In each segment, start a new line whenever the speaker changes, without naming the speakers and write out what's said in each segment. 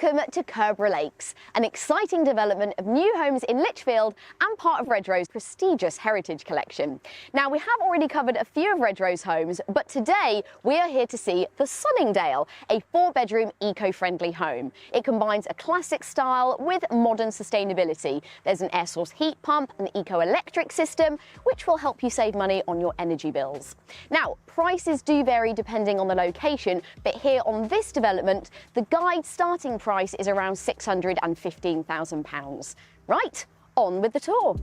Welcome to Curborough Lakes, an exciting development of new homes in Lichfield and part of Redrow's prestigious heritage collection. Now, we have already covered a few of Redrow's homes, but today we are here to see the Sunningdale, a 4-bedroom eco-friendly home. It combines a classic style with modern sustainability. There's an air source heat pump, an eco-electric system, which will help you save money on your energy bills. Now, prices do vary depending on the location, but here on this development, the guide starting price is around £615,000. Right, on with the tour.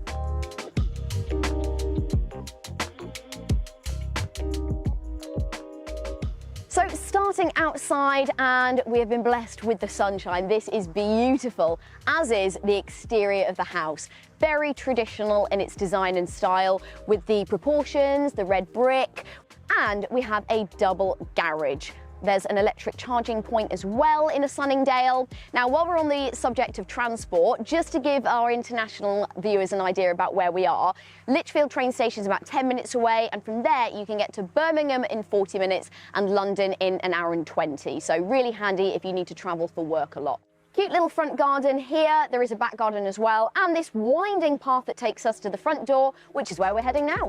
So starting outside, and we have been blessed with the sunshine. This is beautiful, as is the exterior of the house. Very traditional in its design and style, with the proportions, the red brick, and we have a double garage. There's an electric charging point as well in a Sunningdale. Now, while we're on the subject of transport, just to give our international viewers an idea about where we are, Lichfield train station is about 10 minutes away, and from there you can get to Birmingham in 40 minutes and London in an hour and 20. So really handy if you need to travel for work a lot. Cute little front garden here. There is a back garden as well, and this winding path that takes us to the front door, which is where we're heading now.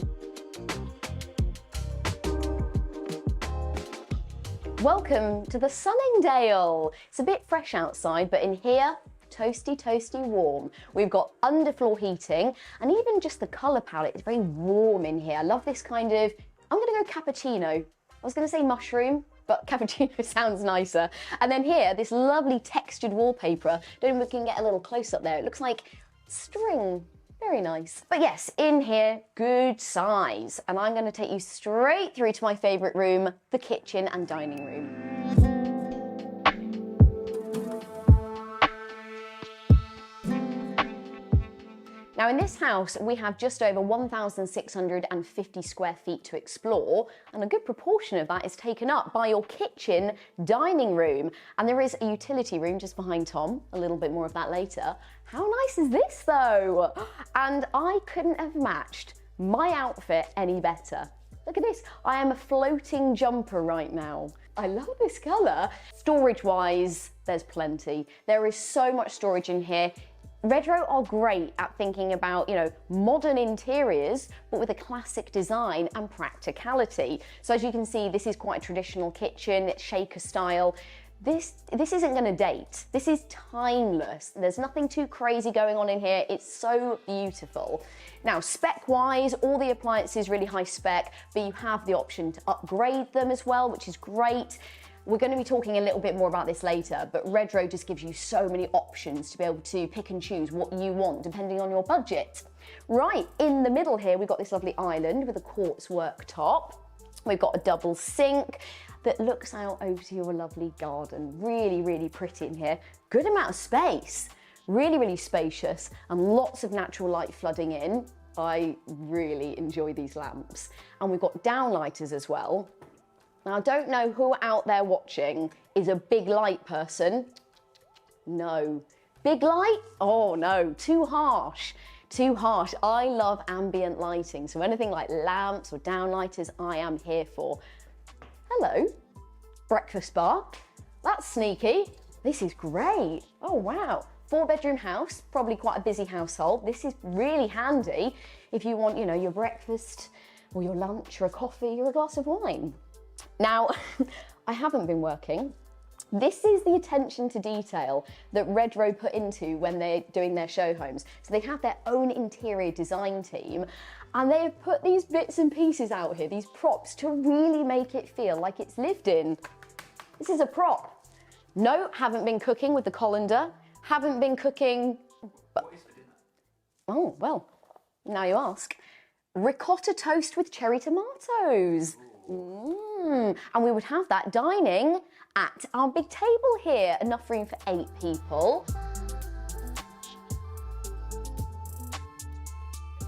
Welcome to the Sunningdale. It's a bit fresh outside, but in here, toasty, toasty warm. We've got underfloor heating, and even just the colour palette is very warm in here. I love this kind of, I'm gonna go cappuccino. I was gonna say mushroom, but cappuccino sounds nicer. And then here, this lovely textured wallpaper. Don't know if we can get a little close up there. It looks like string. Very nice. But yes, in here, good size. And I'm going to take you straight through to my favourite room, the kitchen and dining room. Now, in this house, we have just over 1,650 square feet to explore, and a good proportion of that is taken up by your kitchen dining room. And there is a utility room just behind Tom, a little bit more of that later. How nice is this though? And I couldn't have matched my outfit any better. Look at this, I am a floating jumper right now. I love this colour. Storage-wise, there's plenty. There is so much storage in here. Redrow are great at thinking about, modern interiors, but with a classic design and practicality. So as you can see, this is quite a traditional kitchen, it's shaker style. This isn't going to date. This is timeless. There's nothing too crazy going on in here. It's so beautiful. Now, spec-wise, all the appliances really high spec, but you have the option to upgrade them as well, which is great. We're going to be talking a little bit more about this later, but Redrow just gives you so many options to be able to pick and choose what you want depending on your budget. Right, in the middle here, we've got this lovely island with a quartz worktop. We've got a double sink that looks out over to your lovely garden. Really, really pretty in here. Good amount of space. Really, really spacious, and lots of natural light flooding in. I really enjoy these lamps. And we've got downlighters as well. Now, I don't know who out there watching is a big light person. No. Big light? Oh no, too harsh. Too harsh. I love ambient lighting, so anything like lamps or downlighters, I am here for. Hello, breakfast bar. That's sneaky. This is great. Oh wow. 4-bedroom house, probably quite a busy household. This is really handy if you want, your breakfast or your lunch or a coffee or a glass of wine. Now, I haven't been working. This is the attention to detail that Redrow put into when they're doing their show homes. So they have their own interior design team, and they have put these bits and pieces out here, these props, to really make it feel like it's lived in. This is a prop. No, haven't been cooking with the colander. Haven't been cooking. What is for dinner? Oh, well, now you ask. Ricotta toast with cherry tomatoes. And we would have that dining at our big table here, enough room for 8 people.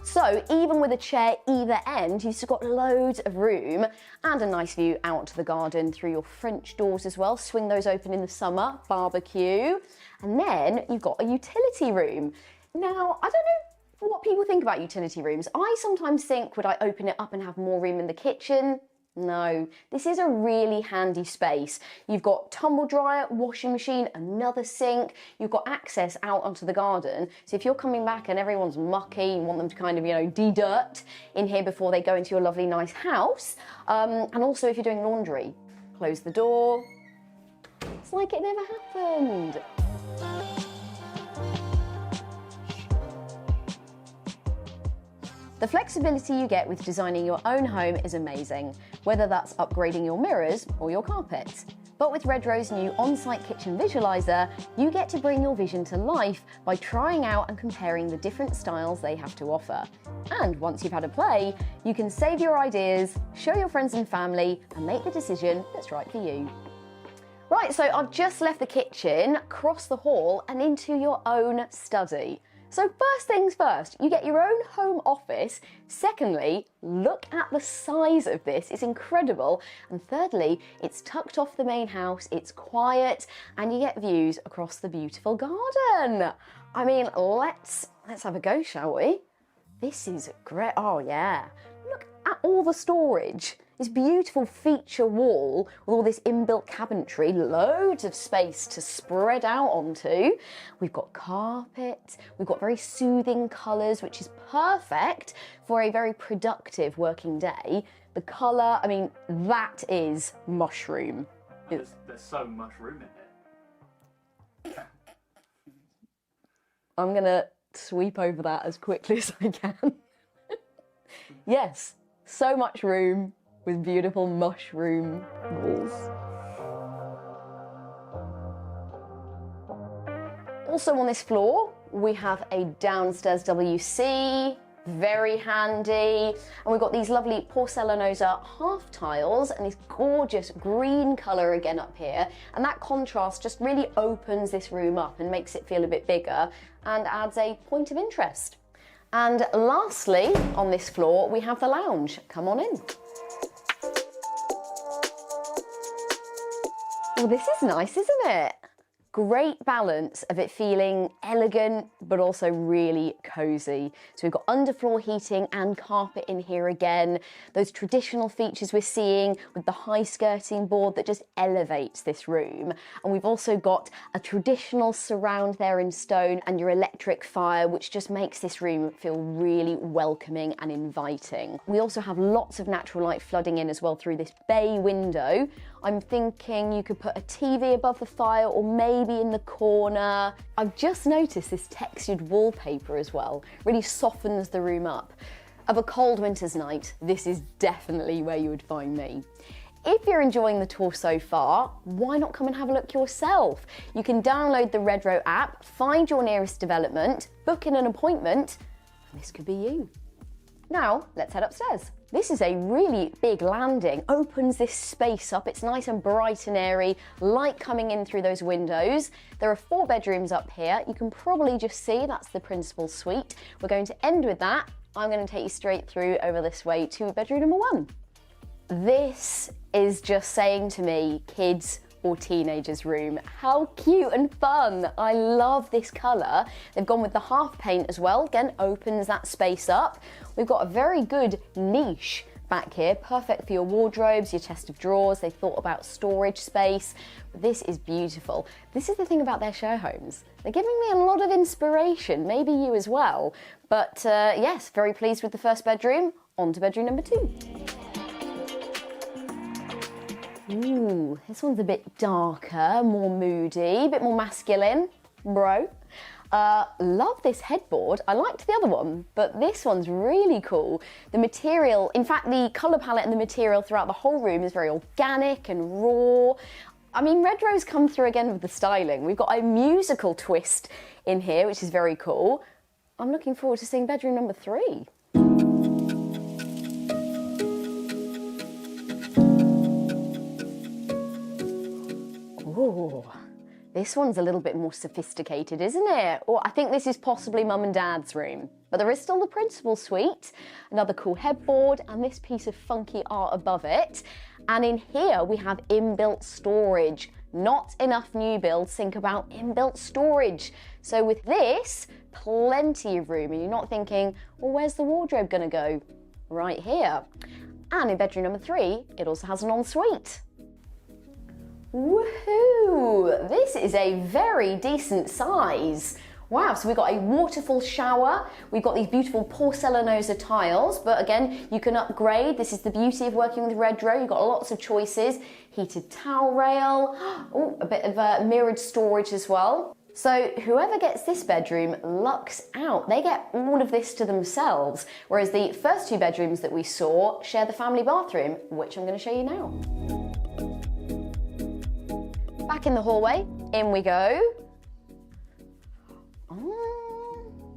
So even with a chair either end, you've still got loads of room and a nice view out to the garden through your French doors as well. Swing those open in the summer, barbecue. And then you've got a utility room. Now, I don't know what people think about utility rooms. I sometimes think, would I open it up and have more room in the kitchen? No, this is a really handy space. You've got tumble dryer, washing machine, another sink. You've got access out onto the garden. So if you're coming back and everyone's mucky, you want them to kind of, de-dirt in here before they go into your lovely nice house. And also if you're doing laundry, close the door. It's like it never happened. The flexibility you get with designing your own home is amazing, whether that's upgrading your mirrors or your carpets. But with Redrow's new on-site kitchen visualizer, you get to bring your vision to life by trying out and comparing the different styles they have to offer. And once you've had a play, you can save your ideas, show your friends and family, and make the decision that's right for you. Right, so I've just left the kitchen, across the hall, and into your own study. So first things first, you get your own home office. Secondly, look at the size of this, it's incredible. And thirdly, it's tucked off the main house, it's quiet, and you get views across the beautiful garden. I mean, let's have a go, shall we? This is great, oh yeah. Look at all the storage. This beautiful feature wall with all this inbuilt cabinetry, loads of space to spread out onto. We've got carpet, we've got very soothing colours, which is perfect for a very productive working day. The colour, I mean, that is mushroom.
There's so much room in there.
I'm gonna sweep over that as quickly as I can. Yes, so much room with beautiful mushroom walls. Also on this floor, we have a downstairs WC, very handy. And we've got these lovely porcelanosa half tiles and this gorgeous green colour again up here. And that contrast just really opens this room up and makes it feel a bit bigger and adds a point of interest. And lastly, on this floor, we have the lounge. Come on in. Well, this is nice, isn't it? Great balance of it feeling elegant, but also really cosy. So we've got underfloor heating and carpet in here again. Those traditional features we're seeing with the high skirting board that just elevates this room. And we've also got a traditional surround there in stone and your electric fire, which just makes this room feel really welcoming and inviting. We also have lots of natural light flooding in as well through this bay window. I'm thinking you could put a TV above the fire or maybe in the corner. I've just noticed this textured wallpaper as well. Really softens the room up. Of a cold winter's night, this is definitely where you would find me. If you're enjoying the tour so far, why not come and have a look yourself? You can download the Redrow app, find your nearest development, book in an appointment, and this could be you. Now, let's head upstairs. This is a really big landing, opens this space up. It's nice and bright and airy, light coming in through those windows. There are 4 bedrooms up here. You can probably just see that's the principal suite. We're going to end with that. I'm going to take you straight through over this way to bedroom number 1. This is just saying to me, kids or teenagers' room. How cute and fun. I love this colour. They've gone with the half paint as well. Again, opens that space up. We've got a very good niche back here, perfect for your wardrobes, your chest of drawers. They thought about storage space. This is beautiful. This is the thing about their show homes. They're giving me a lot of inspiration, maybe you as well. But yes, very pleased with the first bedroom. On to bedroom number 2. Ooh, this one's a bit darker, more moody, a bit more masculine, bro. Love this headboard. I liked the other one, but this one's really cool. The material, in fact, the colour palette and the material throughout the whole room is very organic and raw. I mean, Redrow's come through again with the styling. We've got a musical twist in here, which is very cool. I'm looking forward to seeing bedroom number 3. Oh, this one's a little bit more sophisticated, isn't it? Or I think this is possibly mum and dad's room. But there is still the principal suite, another cool headboard, and this piece of funky art above it. And in here we have inbuilt storage. Not enough new builds think about inbuilt storage. So with this, plenty of room. And you're not thinking, well, where's the wardrobe gonna go? Right here. And in bedroom number 3, it also has an ensuite. Woohoo! This is a very decent size. Wow, so we've got a waterfall shower, we've got these beautiful porcelanosa tiles, but again, you can upgrade. This is the beauty of working with Redrow. You've got lots of choices. Heated towel rail, oh, a bit of mirrored storage as well. So whoever gets this bedroom lucks out. They get all of this to themselves, whereas the first 2 bedrooms that we saw share the family bathroom, which I'm going to show you now. Back in the hallway, in we go.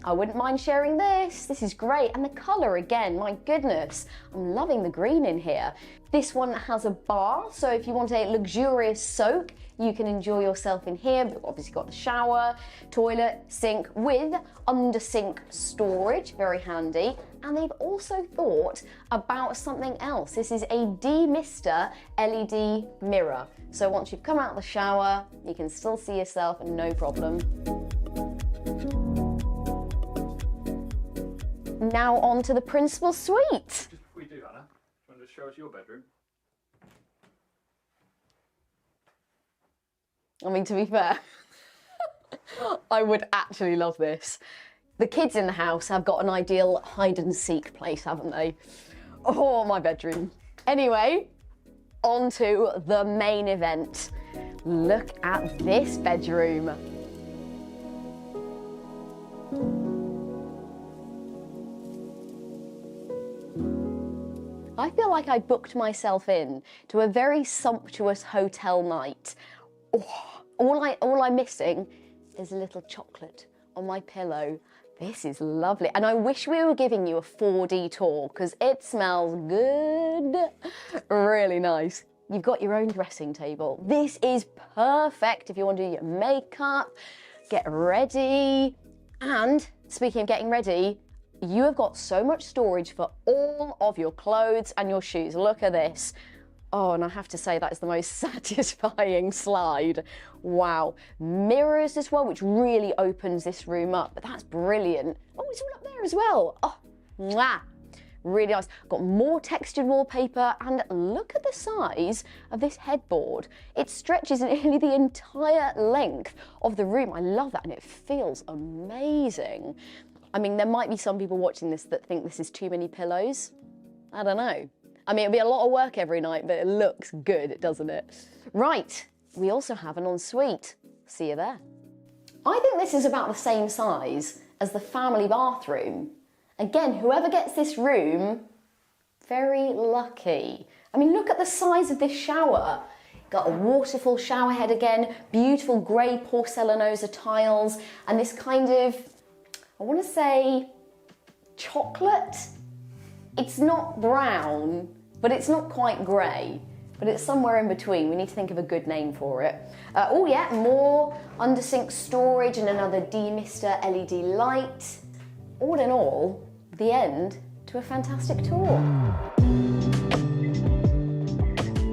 I wouldn't mind sharing this. This is great. And the colour again, my goodness. I'm loving the green in here. This one has a bar, so if you want a luxurious soak, you can enjoy yourself in here. We've obviously got the shower, toilet, sink with under sink storage, very handy. And they've also thought about something else. This is a demister LED mirror. So once you've come out of the shower, you can still see yourself, no problem. Now on to the principal suite.
Just before we do, Hannah, do you want to show us your bedroom?
I mean, to be fair, I would actually love this. The kids in the house have got an ideal hide and seek place, haven't they? Oh, my bedroom. Anyway, on to the main event. Look at this bedroom. I feel like I booked myself in to a very sumptuous hotel night. Oh, all I'm missing is a little chocolate on my pillow. This is lovely. And I wish we were giving you a 4D tour because it smells good. Really nice. You've got your own dressing table. This is perfect if you want to do your makeup, get ready. And speaking of getting ready, you have got so much storage for all of your clothes and your shoes. Look at this. Oh, and I have to say that is the most satisfying slide. Wow. Mirrors as well, which really opens this room up. But that's brilliant. Oh, it's all up there as well. Oh, mwah. Really nice. Got more textured wallpaper, and look at the size of this headboard. It stretches nearly the entire length of the room. I love that, and it feels amazing. I mean, there might be some people watching this that think this is too many pillows. I don't know. I mean, it'll be a lot of work every night, but it looks good, doesn't it? Right, we also have an ensuite. See you there. I think this is about the same size as the family bathroom. Again, whoever gets this room, very lucky. I mean, look at the size of this shower. Got a waterfall shower head again, beautiful grey porcelanosa tiles, and this kind of, I want to say, chocolate. It's not brown, but it's not quite grey, but it's somewhere in between. We need to think of a good name for it. Oh yeah, more under sink storage and another demister LED light. All in all, the end to a fantastic tour.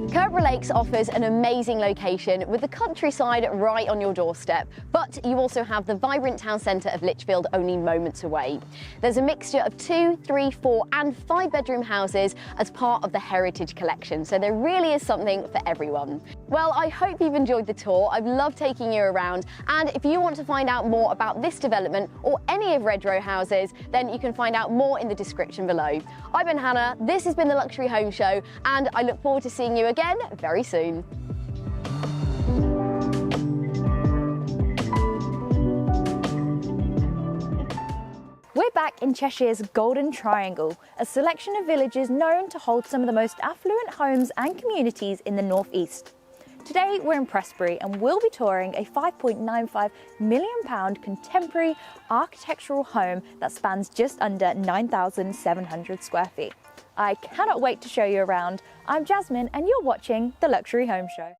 Curborough Lakes offers an amazing location with the countryside right on your doorstep, but you also have the vibrant town centre of Lichfield only moments away. There's a mixture of 2, 3, 4 and 5 bedroom houses as part of the Heritage Collection, so there really is something for everyone. Well, I hope you've enjoyed the tour. I've loved taking you around, and if you want to find out more about this development or any of Redrow houses, then you can find out more in the description below. I've been Hannah, this has been the Luxury Home Show, and I look forward to seeing you again very soon.
We're back in Cheshire's Golden Triangle, a selection of villages known to hold some of the most affluent homes and communities in the North East. Today we're in Prestbury and we'll be touring a £5.95 million contemporary architectural home that spans just under 9,700 square feet. I cannot wait to show you around. I'm Jasmine and you're watching The Luxury Home Show.